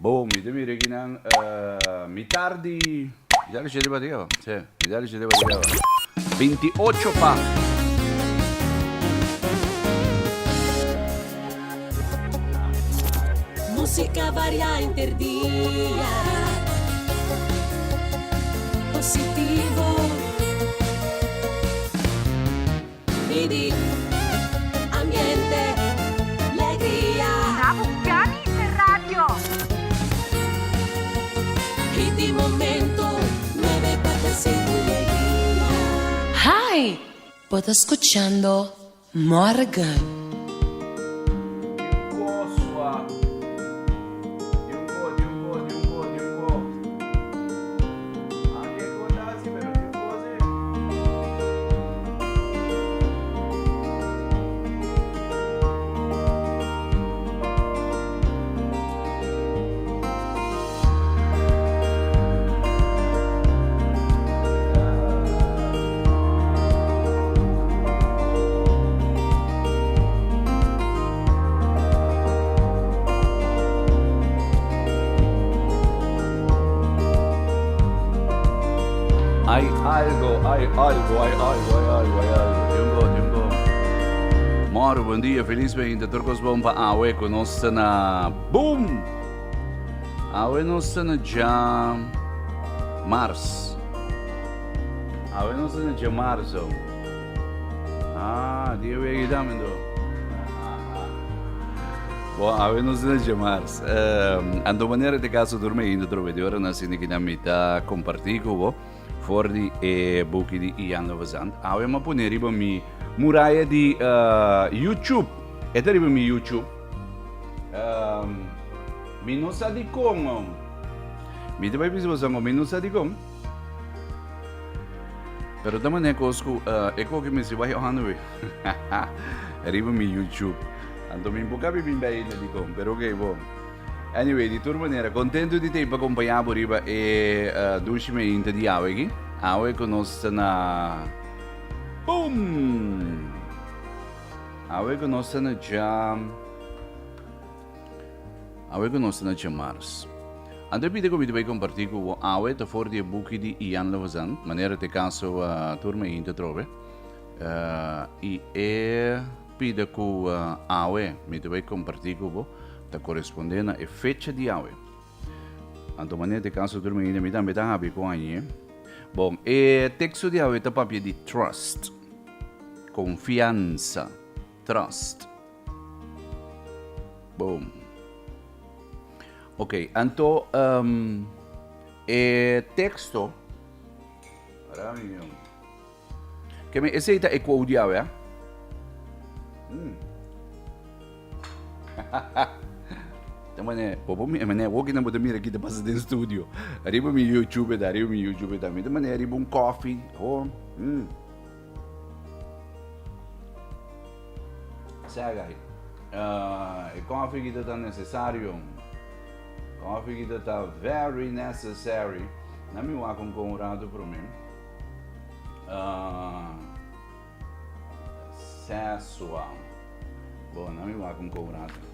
Boom, ito mi reginang mitardi. Idali siya ba diyo? Idali siya ba diyo? 28 pa. Música varia interdía, positivo, midi, ambiente, legria. Nabucani Radio. Hit y momento, 945 legria. Hi, pod escuchando Morgan. Hay algo. Tiempo. Moro, bom dia, feliz bem, de turcos bom para awe, conosco na boom! Awe nossa na já março. Awe nossa na já março. Dia veio também do. Bom, awe nossa na já março. Ando maneira de caso dormir indo trove de hora na cine que na mita compartilho com Fordi e buki di Iyanla Vanzant. Awe ma pune riba mi muraya di YouTube. Ito riba mi YouTube. Mi non sa di come. Mi te vai bisogno sango mi non sa di come. Pero taman e kosku eko que me se vai hanwe. Riba mi YouTube. Ando mi buka bi bimbai di come. Pero okay bo. Anyway, di turma nera, contento di te per accompagnare riba e dushi Mainta di Awe. Awe conosce na boom. Awe conosce na già Mars. Andai pide come ti vai compartire con Awe te fuori di buki di Iyanla Vanzant, maniera te caso turma Mainta trove. E pide con Awe mi ti vai compartire con da corrispondente e fecha di Awe. Anto manete caso dorme in metà habi con anni. Bom, e texto di Awe tapapia di trust. Confianza. Trust. Boom. Ok, anto e texto che mi eseita e quo di Awe, Tamane, popo mi emane woki na budamira kita passa del studio. Arriba mi YouTube da. Mi tamane arriba un coffee. Sai, e coffee kita tá necessário. Coffee kita tá very necessary. Na mi wa com rato pro mim. Sensual. Bom, na mi wa com rato.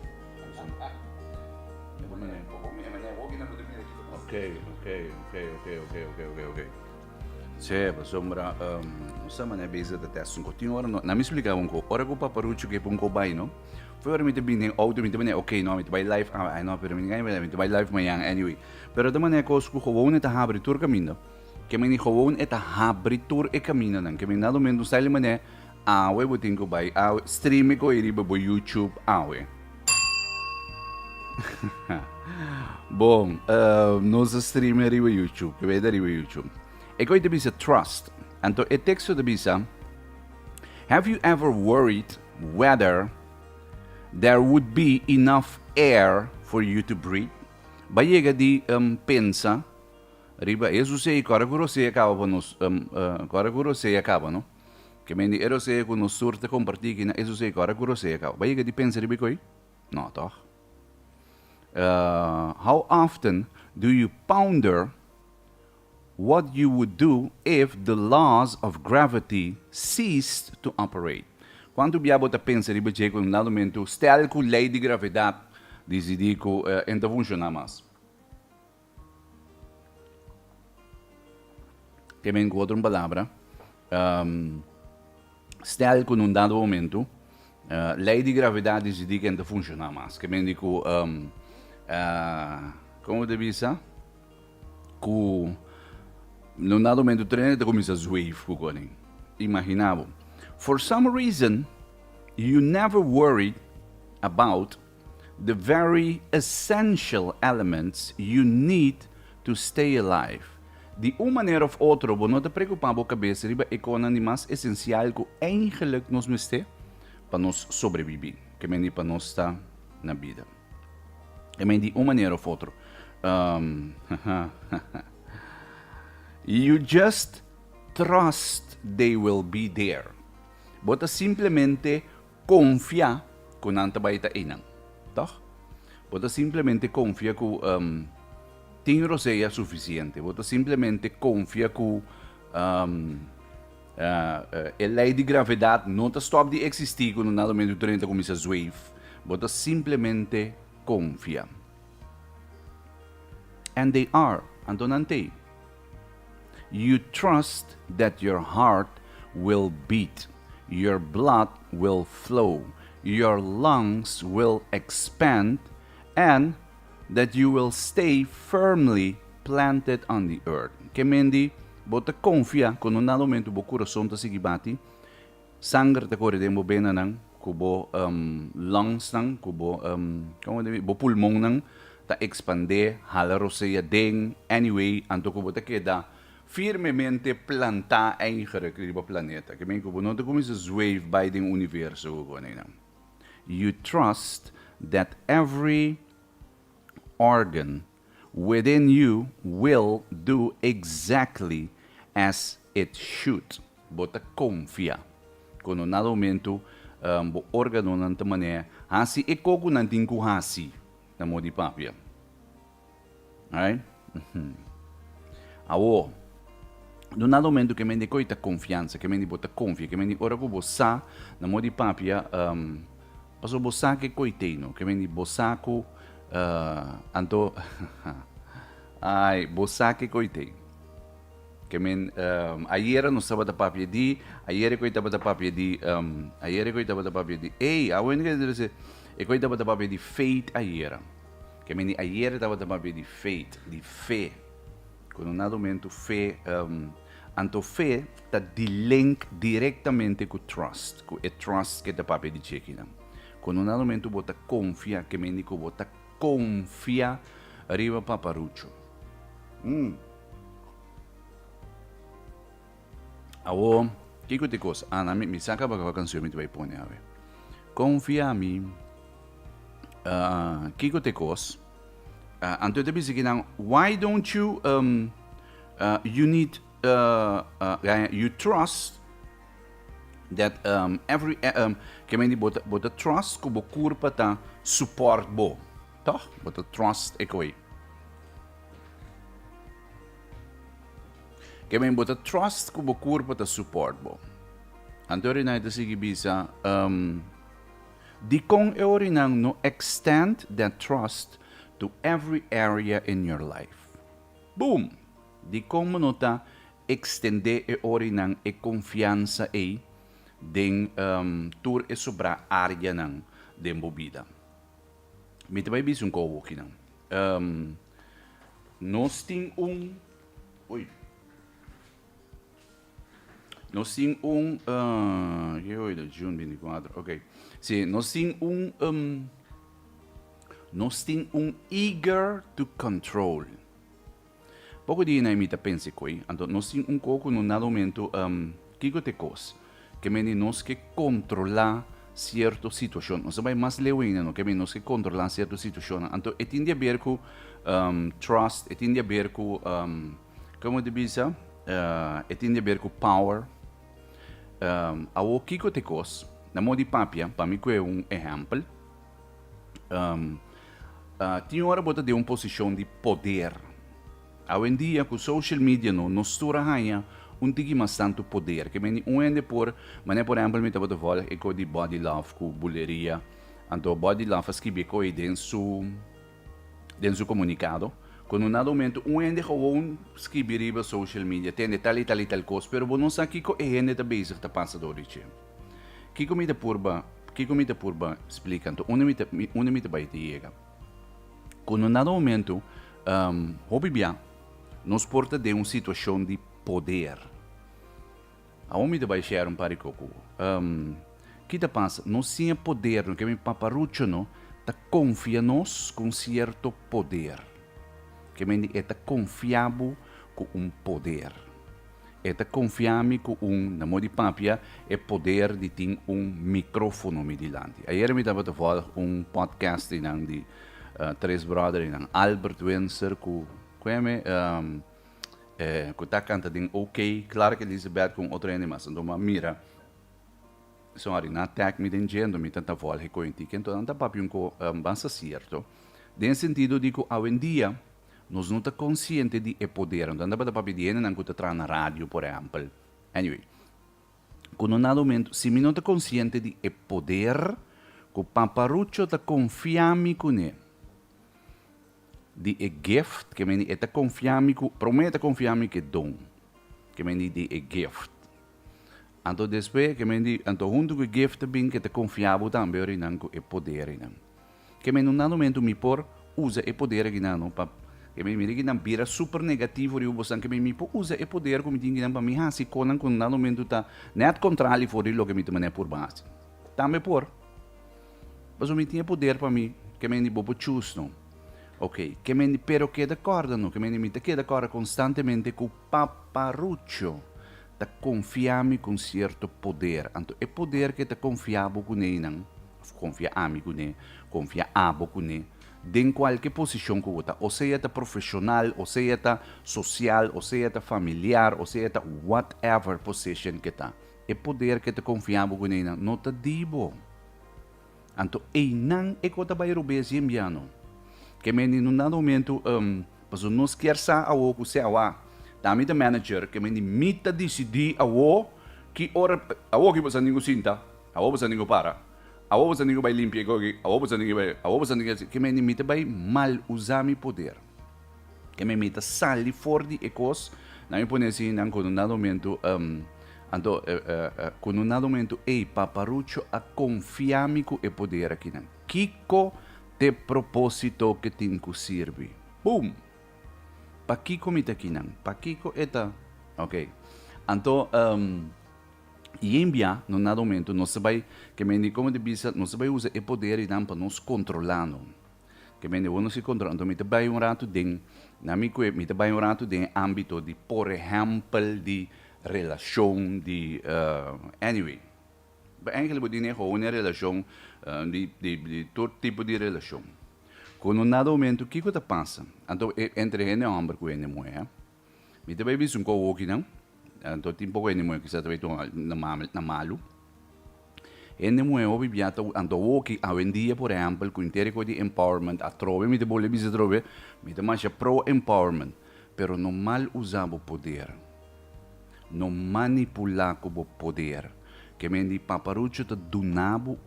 Ok. Certo, sombra, sama ne beza da testa. Continua ora, na mi explica un po'. Ora con PAPARUCHO che un po' bai, no? Foi ora mi te bine auto mi te bine ok, no, mi te bai live. No, pero mi te bai live mayang anyway. Pero de maneira ko sko gewoon het habri tour caminho. Que me ni gewoon het habri tour e caminho nan. Que me nado mendo style mané. Awe botin ko bai. Stream ko iri bo YouTube awe. Bom, nossa stream arriva YouTube, che vede arriva YouTube. E poi ti bisa trust. Anto e texto ti bisa. Have you ever worried whether there would be enough air for you to breathe? Bayega di pensa. Riba, Jesus sei coraguro sei acaba nos coraguro sei acaba, no? Che mendi ero sei con nos sorte compartire na Jesus sei coraguro sei acaba. Bayega di pensa riba koi? No, toch? How often do you ponder what you would do if the laws of gravity ceased to operate? Quando abbiamo da pensare che in un momento stel con lei di gravità decidi che non funziona più. que me encontro uma palavra, stel que num dado momento, lei de gravidade se diz que não funciona mais, que me digo, como deve dizer, que num dado momento o trem começa a zoar, imaginava. For some reason, you never worried about the very essential elements you need to stay alive. De uma maneira of outra, você não te preocupar com a cabeça, riba é com animais essencial que eigenlijk nos miste para nos sobreviver, que mendi para nós estar na vida. E mendi uma maneira of outra. You just trust they will be there. Bota simplesmente confia que não te vai estar inang. Toch? Bota simplesmente confia que tem roseia suficiente. Bota simplesmente confia que a lei de gravidade não está stop de existir quando nada menos do 30 começa a zoar. Bota simplesmente confia. And they are. Antonante. You trust that your heart will beat, your blood will flow, your lungs will expand, and that you will stay firmly planted on the earth. Que mendi, bota confia, quando nada momento o coração está se bate, sangue está correndo bem nang, kubo lungs nang, kubo como deve, bo pulmão nang, está expandir, hala roseia ding, anyway, anto kubo ta queda firmemente plantar eigenlijk op planeta. Que men kubo não te começa a zwave by the universo não. You trust that every organ within you will do exactly as it should. Bota confia. Quando nada momento o órgão não te maneira, assim e coco não tem que assim na modi papia. Right? Awo. No nada momento que me dice coita confiança, que me dice bota confia, que me dice ora que bossa na modi papia passo bossa que coiteino, que me dice bossa que anto ai bossa que coitei. Que men ayer no estava da papia di, ayer coitava da papia di, ayer coitava da papia di. Ei, awen que dizer, e coitava da papia di faith ayer. Que men ayer estava da papia di faith, di fé. Quando nada momento fé anto fé está de link diretamente com trust, com o trust que está papel de check-in. Quando nada momento bota confia, que me indico bota confia arriba paparucho. Awo, que te cosa? Na mi saca para a canção me vai pôr a ver. Confia a mim. Que te cosa? Anto te disse que não, why don't you you need you trust that every que me bota trust que bo curpa ta support bo, tá? Bota trust e coi. Que me bota trust que bo curpa ta support bo. Anto rin na ito sige bisa di kong e orinang no extend that trust to every area in your life. Boom! Di como nota extender e orinang e confiança e den tur e sobra área nang den bobida. Me te vai bis un kowo kinang. Nós tem nós tem que hoje de junho 24, ok. Sim, nós tem nós tem eager to control. Pouco dia na imita pense coi, então nós tem coco no nada momento que te cos, que me nós que controlar certa situação. Nós vai mais leuina, no que me nós que controlar certa situação. Então é tinha a ver com trust, é tinha a ver com como de bisa, é tinha a ver com power. Ao que te cos, na modo de papia, para mim que é exemplo. Tinha hora bota de posição de poder. Hoje em dia, com social media, nos turahaya tigi mas tanto poder. Que meni ende por exemplo, me tava de volta e com de body love, com buleria. Então, body love as que beco dentro comunicado, Quando um momento, ainda gewoon escrever social media, tem tal e tal coisa, pero não sabe que é ainda tá bezig tá passador isso. Kiko me da purba explicando, uma me vai te chega. Quando um momento, hobby bia, nos porta de uma situação de poder. A homem vai share paricoco. Que tá passa, nós tinha poder, no que me paparucho não, tá confia nos com certo poder. Que me é tá confiável com poder. É tá confiável com na modo de papia, é poder de ter micrófono me dilante. Ayer me tava falar podcast de três brothers, Albert Windsor, que tá cantando OK, claro que Elizabeth com outro animal, então mira, sorry, na attack me dizendo me tanta voz reconheci, então não tá papião com basta certo. Nesse sentido digo, hoje em dia nós não tá consciente de poder, então dá para papi de não que tá na rádio, por exemplo. Anyway, quando um momento, se me não tá consciente de poder, que o paparucho tá confiando com ele. De gift, que me é confiável, promete confiável que dom, que me de gift. Então depois que me di, então junto com gift bem que te confiável também orinan com poder orinan. Que me num momento me por usa poder orinan no pa, que me que não vira super negativo rio bosan que me por usa poder como dingue não para me hasi conan com num momento tá net contrário for lo que me também por base. Também por. Mas o me tinha poder para mim, que me di bobo choose não. Ok, que me pero que d'accordo, no? Que me che d'accordo costantemente con paparuccio, da confiami con certo poder. Anto è poder che da confiabo con ele, confia ami con ele, confia abo con ele, in qualche posizione che vuota, o sia da professional, o sia da social, o sia da familiar, o sia da whatever position che ta. È poder che da confiabo con ele, non ta dibo. Anto e non è cosa vai rubesi in piano. Que me num momento mas não quer sa a o que se awa dami da manager que me mita decidi a o que ora a o que você ninguém sinta a o você ninguém para a o você ninguém vai limpar a o você ninguém vai a o você ninguém que me mita vai mal usar mi poder que me mita sali fora de ecos na me pone assim não com momento ando com momento ei paparucho a confiar-me com o poder aqui não Kiko de propósito que tem que servir. Boom! Pa Kiko me aqui não. Pa Kiko eta. Ok. Então, e enviar, no momento, nós vai, que me como de bisa, nós vai usar o poder e não para nos controlar. Que me não se controla. Então, me te vai rato de, na me te vai rato de âmbito de, por exemplo, de relação, de, anyway. Eigenlijk moet je gewoon een relatie, de todo tipo de relação. Quando um momento, o que está passando? Então, entre ele e o homem com ele mulher, me também vi um pouco aqui não, então tem pouco ele mulher que está também na malu. Ele mulher ouve biata, então o que hoje em dia, por exemplo, com interesse de empowerment, a trove me debole bisa trove, me te mais pro empowerment, pero não mal usar o poder, não manipular com o poder. Que me di paparuccio te donavo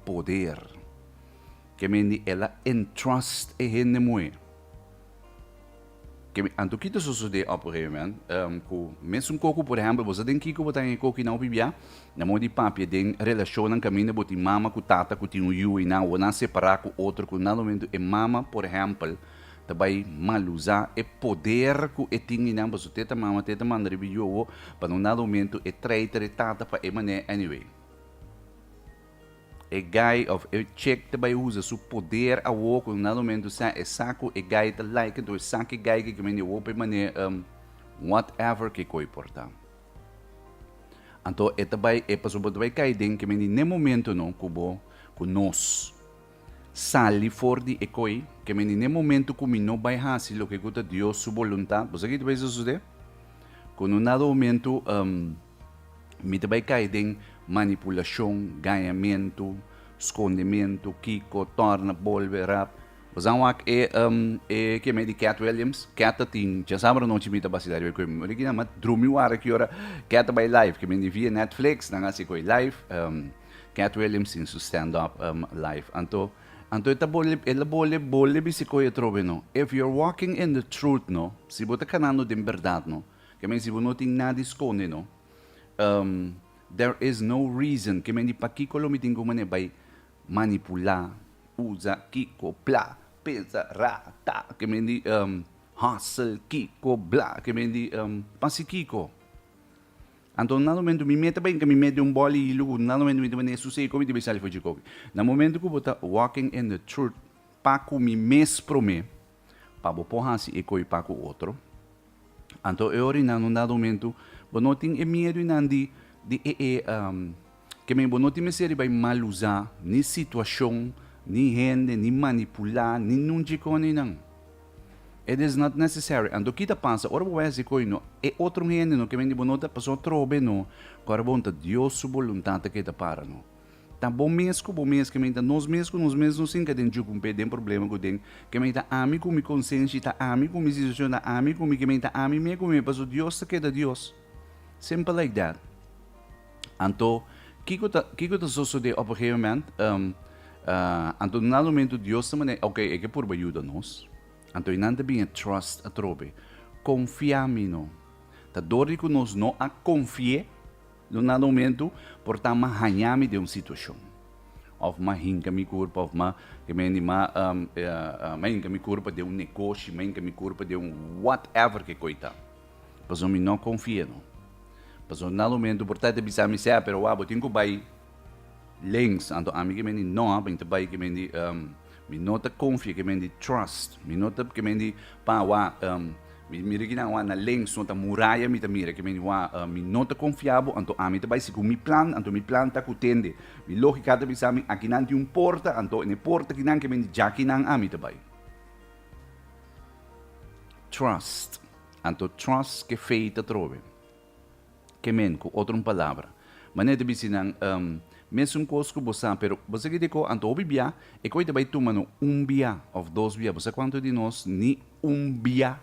poder. Que me di ela entrust e henne moe. Que anto kita sucede op een gegeven moment, mesmo coco por exemplo, você tem que botar em coco não bibia, na mão de papi tem relação na caminho botar mama com tata com tinha you e não, ou não separar com outro com nada momento e mama por exemplo, também mal usar e poder que tinha não, mas o teta mama teta mandar vídeo para no nada momento e traitor e tata para emané anyway. E guy of e check também usa seu poder a o com nada momento sa e saco e guy te like do saque guy que me o para emané whatever que coi porta. Então e também e passou também cai den que me nem momento não cubo com nós sali fora de ecoi, que me nem momento como não vai fazer o que gusta Deus sua vontade. Você que vai suceder? Com um dado momento, me também cai em manipulação, ganhamento, escondimento, Kiko, torna, volver, rap. Você é que me di Cat Williams, Cat tem, já sabe não te me tá bacidade, porque eu digo mas dormiu a hora que hora Cat by live, que me di via Netflix, não assim coi live, Cat Williams em seu stand-up live, então Anto ela bole bisikoy trobe no. If you're walking in the truth no, si bota kanano din verdad no, que men si bonoting nada esconde no, there is no reason que men di pakikolo miting kumane by manipula, usa, kiko, bla, pensa, ra, ta, que men di hustle, kiko, bla, que men di pasikiko. Então, no momento, me meta bem que me mete boli e lugo, no momento, me mete sucesso, como te pensar, foi de coque. No momento que eu estou walking in the truth, para com me mes pro me, para eu porra se e coi para com outro. Então, eu orina no dado momento, eu não tenho medo de que me não tenho medo de mal usar, nem situação, nem gente, nem manipular, nem não de nem não. It is not necessary. Ando kita pensa, ora vou fazer coisa no, é outro gente no que vem de bonota passou trobe no, agora bonta Deus sua vontade que tá para no. Tá bom mesmo que me nós mesmos sim que tem de um tem problema com tem, que me tá amigo me consciência tá amigo me situação tá amigo me que me tá amigo me passou Deus que da Deus. Simple like that. Anto, kiko tá sucede op een gegeven moment, anto no momento Deus também, okay, é que por ajuda nós. Então, não tem trust a trobe. Confia-me, não. Tá dori que nós não a confie no momento, por estar mais hanhame de uma situação. Of ma hinka mi corpo, of ma que me ma hinka mi corpo de um negócio, ma hinka mi corpo de um whatever que coita. Mas eu não confio, não. Mas no momento, por estar de bisa me sei, pero eu tenho que vai links, então a mim que me não, bem te vai que me mi nota confia que me di trust, mi nota que me di pa wa mi mira que na links nota muralha mi ta mira que me wa mi nota confiável, anto a mi ta vai se com mi plan ta kutende, mi lógica ta bisa mi aqui não tem porta, anto ne porta que não que me di já que não a mi ta vai. Trust, anto trust que feita trove, que men com outra palavra, mané de bisa nang mesmo coisa que você pero você que digo anto obibia e coisa vai tomar bia of dois bia você quanto de nós ni bia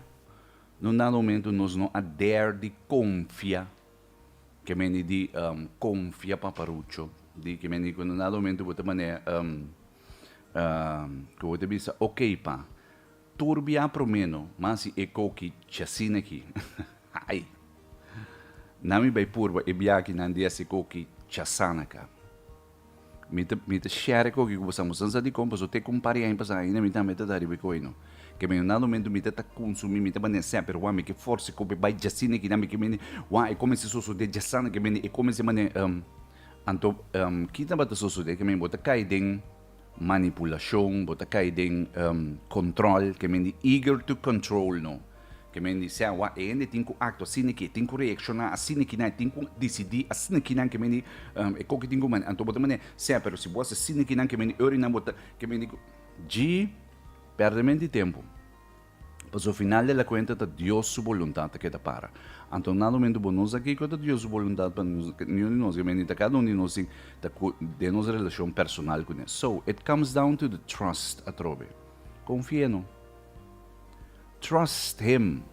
no dado momento nós não adere de confia que me di confia paparucho di que me di no dado momento você mané que você bisa ok pa turbia pro meno mas e coque chasina aqui ai nami vai purba e bia que não dia se coque chasana cá mita share ko que você musança de compra só te compare aí para ainda mita dar riba coino que me no momento mita ta consumir mita bane sempre o ame que force ko vai jasine que nami que me wa e come se soso de jasana que me e come se mane anto kita bata soso de que me bota cai den manipulação bota cai den control que me eager to control no que me dice wa ende tinko acto assim que tinko reaccionar assim que não tinko decidir assim que não que me e co que tinko man anto bota mane sempre se você assim que não que me ori na bota que me de perdimento de tempo mas ao final da conta tá Deus sua vontade que tá para anto no momento bonus aqui que tá Deus sua vontade para nós que me tá cada um de nós de nossa relação personal com ele so it comes down to the trust atrobe confia no Trust Him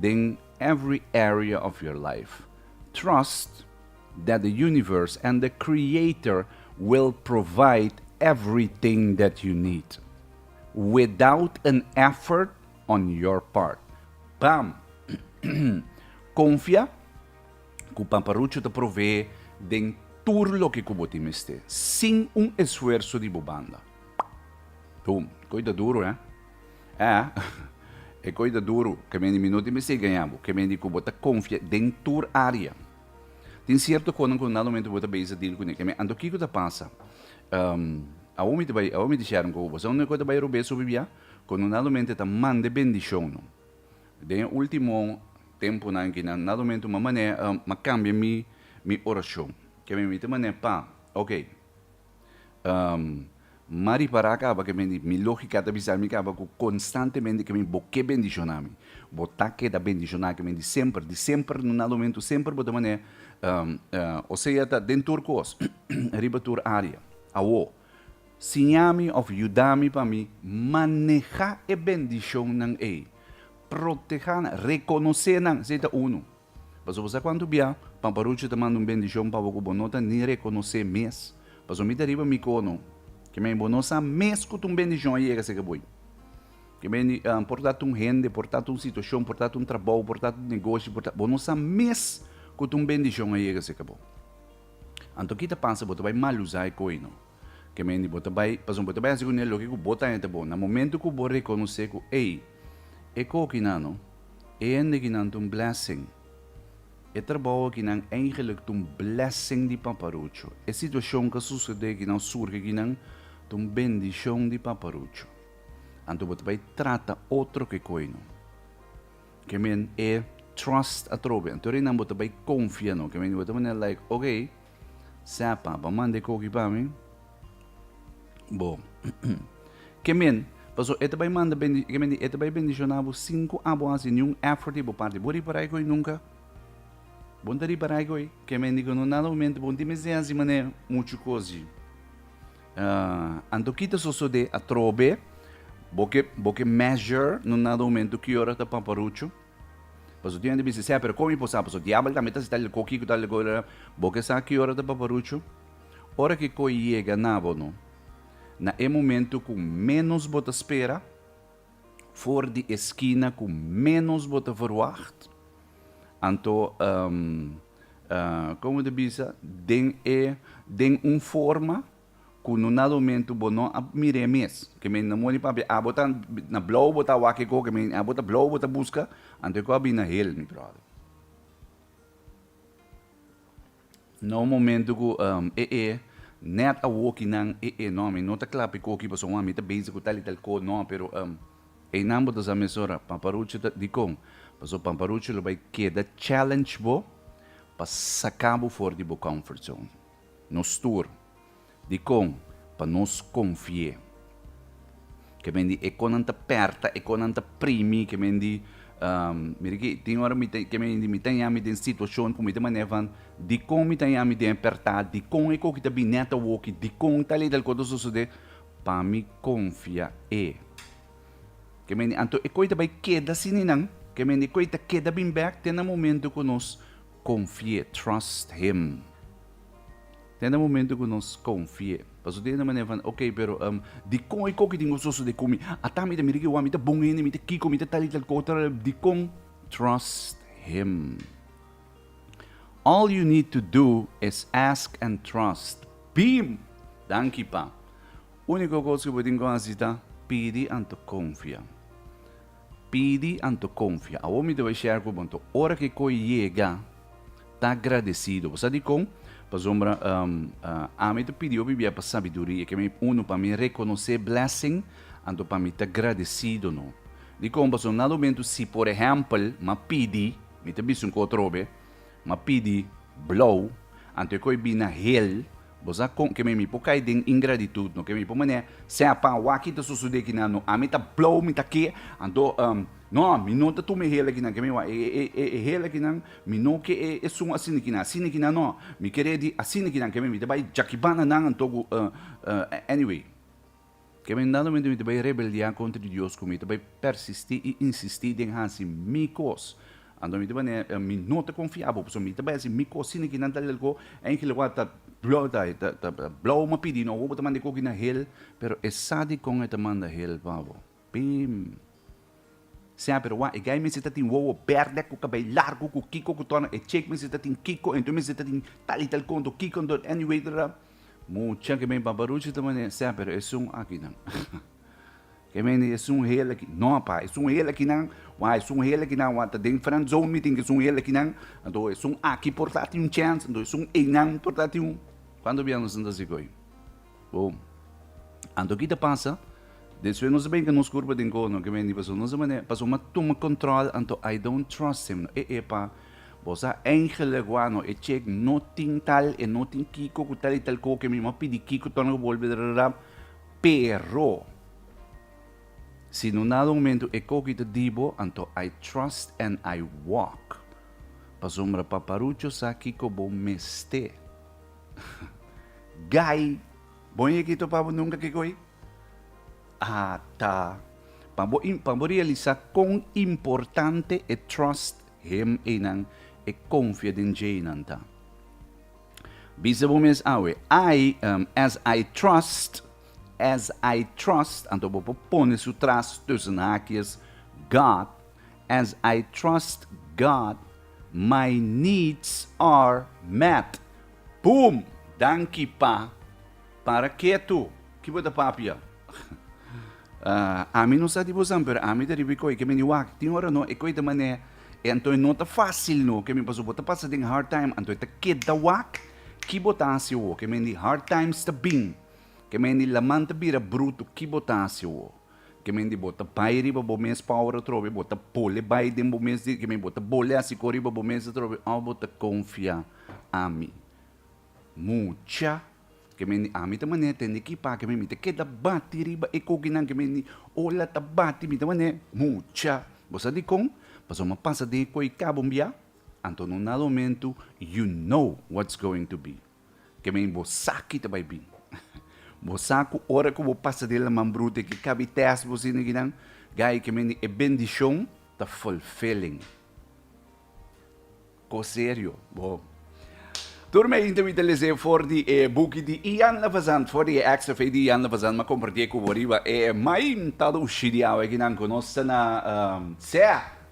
in every area of your life. Trust that the universe and the Creator will provide everything that you need without an effort on your part. Bam! Confia que o paparucho te provee de tudo lo que você tem, sem esforço de bobanda. Coisa duro, né? É coisa duro que me minuto me sei ganhando, que me digo bota confia dentro área. Tem certo quando no momento bota base deal com ele, que me ando que coisa passa. A homem disseram que você não coisa vai roubar sobre via, quando no momento tá mande bendição no. De último tempo na que no momento uma maneira ma cambia mi oração, que me mete maneira pa, ok. Mari para acaba que mi lógica de visar mi acaba constantemente que me boque bendicionami, botaque da bendicionar que me de sempre no momento sempre bota maneira, ou seja tá dentro cos, riba tur área, awo, sinhami of yudami para mi manejar e bendição nang proteger, reconhecer nang seja uno, mas você quando via, paparucho te manda bendição para você bonota nem reconhecer mes, mas o mi deriva mi cono Que me bonosa mes com tum bendição aí que se acabou. Que me portanto um rende, portanto situação, portanto trabalho, portanto negócio, portanto bonosa mes com tum bendição aí que se acabou. Então kita pensa bota vai mal usar coisa não. Que me bota vai, passou bota vai assim com ele que bota ainda bom. No momento que vou reconhecer que ei, é que não, é ainda que não um blessing. É trabalho que não eigenlijk um blessing de paparucho. É situação que sucede que não surge que não um bendição de paparucho. Então você vai tratar outro que coisa. Que men é trust a trobe. Então não você vai confiar no. Que men você vai like, ok, sapa, para mandar coque para mim. Bom, que men, paso esta vai mandar bendição, que men esta vai bendicionar 5 aboas em um effort de parte. Bori para aí nunca. Bom dari para aí que men digo no nada momento bom time se assim mané muito coisa. Ando kita de a trobe, boque measure no nada momento que hora tá paparucho. Paso dia de dizer, pero como impossível, paso diabo também tá se tal coqui que tal agora, boque sabe que hora tá paparucho. Hora que coi chega na bono. Na é momento com menos bota espera, for de esquina com menos bota verwacht. Anto, como de bisa, den forma que no nada momento bono a mire mes, que me namori pa a botar na blow bota wake ko que me a bota blow bota busca, anto ko abi na hel mi brother. No momento que net a walkie nang no me nota clap ko ki paso mi ta basic ko tal ko no pero e nambo da mesora paparucho di kong paso paparucho lo vai queda challenge bo pa sacabo for di bo comfort zone nos tour di kong pa nos confie que mendi e conanta perta e conanta primi que mendi miriki tem hora que me tem ami den situação como te manevan di com me tem ami den apertar di com e co que te bineta walk di com tali del codo sucede pa mi confia que me anto e coita vai queda sininang que me coita queda bin back tem no momento que nos confie trust him tem no momento que nos confie paso dia na maneira ok pero di com e co que tingo sucede comi atami de miriki wa mi te bongini mi te kiko mi te tali del codo di com trust him. All you need to do is ask and trust. Bim! Danke pa. Único cosa que podem fazer pedi anto confia. Pedi anto confia. A homem deve share com bonto. Hora que coi chega, tá agradecido. Você diz com? Para sombra, a mim te pediu bibia para sabedoria que me uno para me reconhecer blessing, anto para me te agradecido no. Diz com para nada momento se por exemplo, ma pedi, me te bisun ko trobe, ma pedi blow, anto coi bina hell. Bosa que me pokai ding ingratitude no que me pomane se apa waki to susude que no amita blow me take ando no mi no tu me hele que que me wa hele que mi no que é sum assim que no mi querer di assim que me te vai jakibana nan anto anyway que me dando me te vai rebeldia contra Deus como te vai persistir e insistir em assim micos ando mi te bane mi no te confiavo so mi te vai assim micos assim que não tal go em que lo tá blow ma pidi no wo mande ko na hel pero esadi con eta manda hel babo pim se pero wa e gai me se tatin wo perde ko cabelo largo ko kiko ko tona e check me se tatin kiko então me se tatin tal conto kiko do anyway dra mucha que me paparucho também se pero é aqui não que me é hel aqui não pa é hel aqui não wa é hel aqui não wa tá den friend zone meeting que hel aqui não então é aqui portátil chance então é não portátil quando viemos a Zigoi. Bom, ando aqui passa, depois nós bem que nos curva de encontro, que vem passou, nós passou uma toma controle, então I don't trust him. Pa, você eigenlijk guano, check no ting tal, no ting kiko, que tal e tal co, que me pedi kiko, tono volver a pero, se no nada momento é co que te digo, então I trust and I walk. Passou uma paparucho sa kiko bom meste. Gai, bom é que tu para nunca que coi? Tá. Para realizar quão importante é trust him e não é confia em Jesus tá. Bisa bom mês awe. As I trust as I trust, então vou pôr isso trust tussen haakjes, God, as I trust God, my needs are met. Boom! Danke pa. Para que tu? Que bota papia? A mim não sabe você, mas a mim deve coi que me niwak. Tem hora não, e coi da mané. Então não tá fácil não, que me passou bota passa de hard time, então tá queda wak. Que botasse o, que me hard times tá bem. Que me lamanta bira bruto, que botasse o. Que me bota pai riba bo mes power trobe, bota pole bai dem bo mes que me bota bole assim coriba bo mes trobe, ao bota confia a mim. Mucha que me a mim também tem que pa que me que da bate riba e coginan que me ola ta bate me também mucha. Você de com, passou uma passa de coi cabo mbia. Então no momento you know what's going to be. Que me bo saki ta bai bin. Bo saco hora que vou passar dela mambrute que cabe teste você não ginang, gai que me é bendição ta fulfilling. Co sério, bom. Turma ainda me teleze for di buki di Iyanla Vanzant for di extra fe di Iyanla Vanzant ma compartilhe com riba Mainta dushi di awe ginang conosce na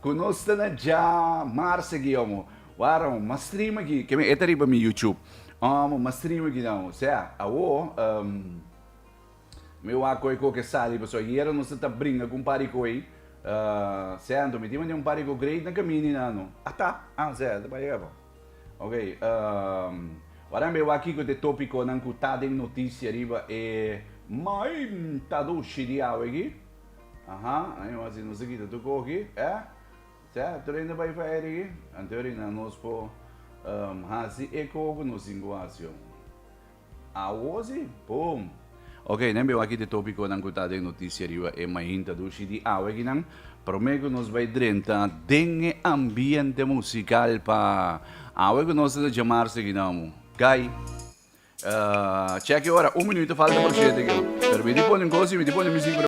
conosce na já marse guiamo. Waram ma stream aqui que me riba mi YouTube. Ma stream aqui não, awo meu aco que sali, pessoal, ieri não se tá brinca com paricoi. Sento, me tinha um parico great na caminho não. Tá, tá vai levar. Ok, agora meu aqui com o tópico não que tá em notícia riba mas tá do xirial aqui. Aí eu assim não sei que tu aqui, certo? Tu ainda vai fazer aqui, anteriormente nós po hasi eco no singuação. Hoje, boom. Ok, meu aqui de tópico não que tá em notícia riba Mainta dushi di aqui não. Prometo nos vai drenta den ambiente musical pa awe que nós de chamar-se aqui não. Gai. Check agora, 1 minuto falta para o 7 aqui. Pero me dipone coisa, me dipone música.